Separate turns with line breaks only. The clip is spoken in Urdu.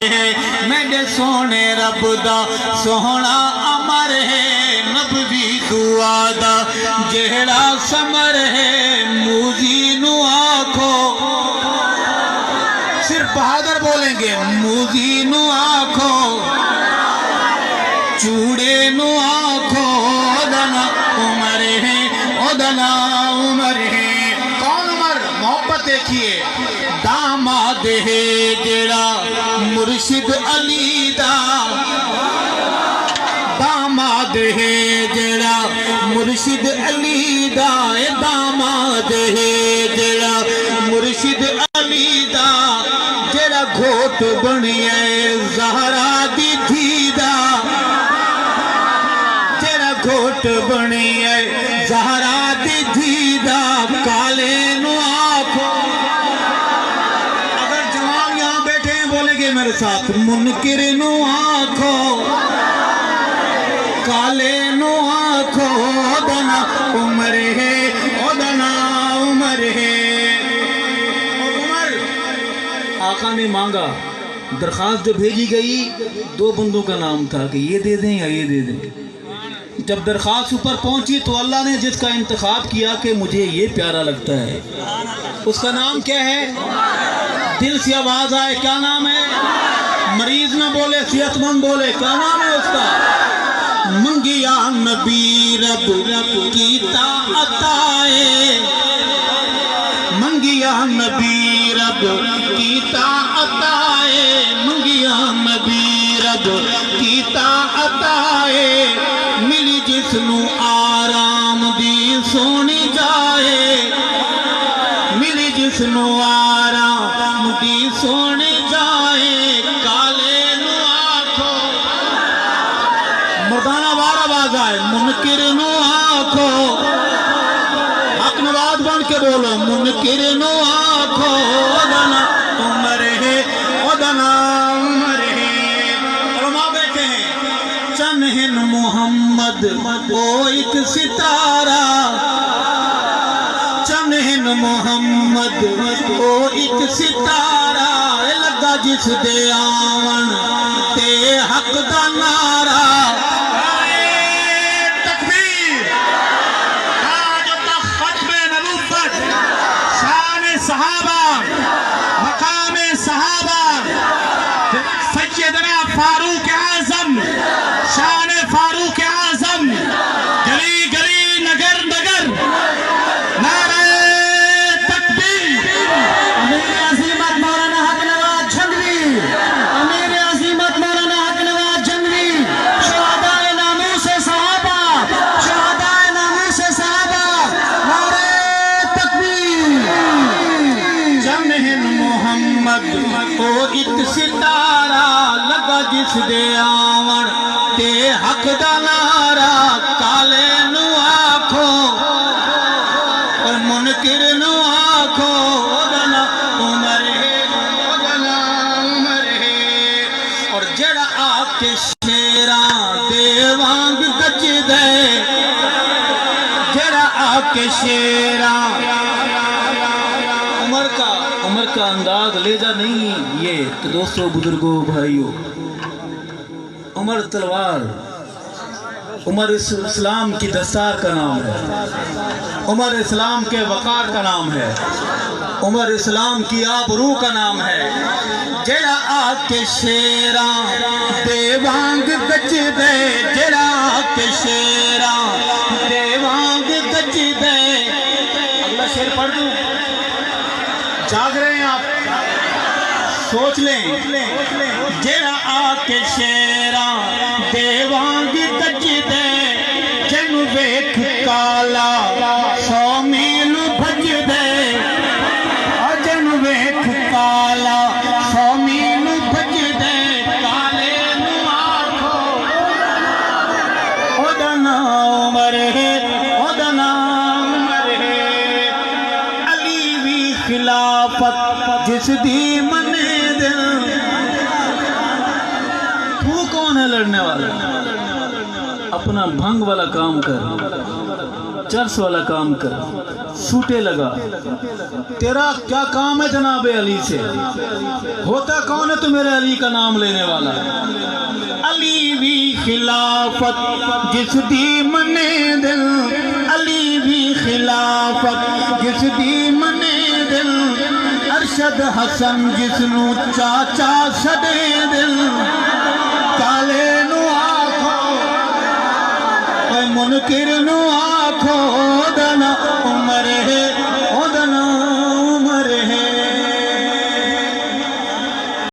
میرے سونے رب دا سونا امر ہے نبوی دعا دا جہڑا سمر ہے موزی نو آکھو صرف بہادر بولیں گے موزی نو آکھو چوڑے نو آکھو ادنا عمر ہے ادنا عمر ہے کون عمر محبت دیکھیے داماد ہے جڑا مرشد علی دا داماد ہے جڑا مرشد علی دا داماد ہے جڑا مرشد علی دا جڑا گھوٹ بنیا زہرا دی تھی دا جڑا گھوٹ بنیا زہرا دی تھی دا کالے نو آکھو میرے ساتھ منکر نو آنکھو کالے نو آنکھو ادنا عمر ہے ادنا عمر ہے عمر آقا نے مانگا درخواست جو بھیجی گئی دو بندوں کا نام تھا کہ یہ دے دیں یا یہ دے دیں جب درخواست اوپر پہنچی تو اللہ نے جس کا انتخاب کیا کہ مجھے یہ پیارا لگتا ہے اس کا نام کیا ہے دل سے آواز آئے کیا نام ہے مریض نہ بولے صحت مند بولے کیا نام ہے اس کا منگیا نبی رب کیتا عطائے منگیا نبی رب کیتا عطائے منگیا نبی رب کیتا عطائے ملی جس نو آرام دی سونی جائے ملی جس نو آرام دی سونی جائے کالے نو آنکھو مردانہ بار آواز آئے منکر نو آنکھو حق نواز بن کے بولو منکر نو آنکھو ادنا عمر ہے ادنا عمر ہے علماء بیٹھے ہیں چنہن محمد او ایک ستارہ چنہن محمد او ایک ستارہ لگا جس دے آون تے حق دا نعرہ تکبیر تاج و تخت ختم نبوت شان صحابہ مقام صحابہ سیدنا فاروق اعظم شان فاروق اعظم گلی گلی نگر نگر نعرہ تکبیر امیر عظیمت مولانا حق نواز جھنگوی امیر عظیمت مولانا حق نواز جھنگوی شہداء ناموس صحابہ شہداء ناموس صحابہ نعرہ تکبیر جنہن محمد کو ایک ستارہ لگا جس دے آون تے حق دا نعرہ کالے نو آکھو اور منکر نو آکھو ادنا عمر ہے ادنا عمر ہے اور جڑا آکے شیراں دے وانگ گج دے جڑا آکے شیراں عمر کا انداز لیجا نہیں یہ تو دوستو بزرگوں بھائیوں عمر تلوار عمر اسلام کی دستار کا نام ہے عمر اسلام کے وقار کا نام ہے عمر اسلام کی آبرو کا نام ہے جڑا آکے شیراں دے وانگ گج دے جڑا آکے شیراں دے وانگ گج دے اگلا شیر پڑھ دوں جاگ رہے ہیں آپ سوچ لیں جڑا آکے شیراں دے وانگ گج دے جن ویکھ کالا 100 میل بھج دے جن ویکھ کالا 100 میل بھج دے کالے نو آکھو ادنا عمر ہے ادنا عمر ہے علی وی خلافت جس دی منے دل تو کون ہے لڑنے والا اپنا بھنگ والا کام کر چرس والا کام کر سوٹے لگا تیرا کیا کام ہے جناب علی سے ہوتا کون ہے تو میرے علی کا نام لینے والا علی بھی خلافت جس دی منے دل علی بھی خلافت جس دی منے دل ارشد حسن جس نو چاچا سدے دل کالے نو آکھو اے منکر نو آکھو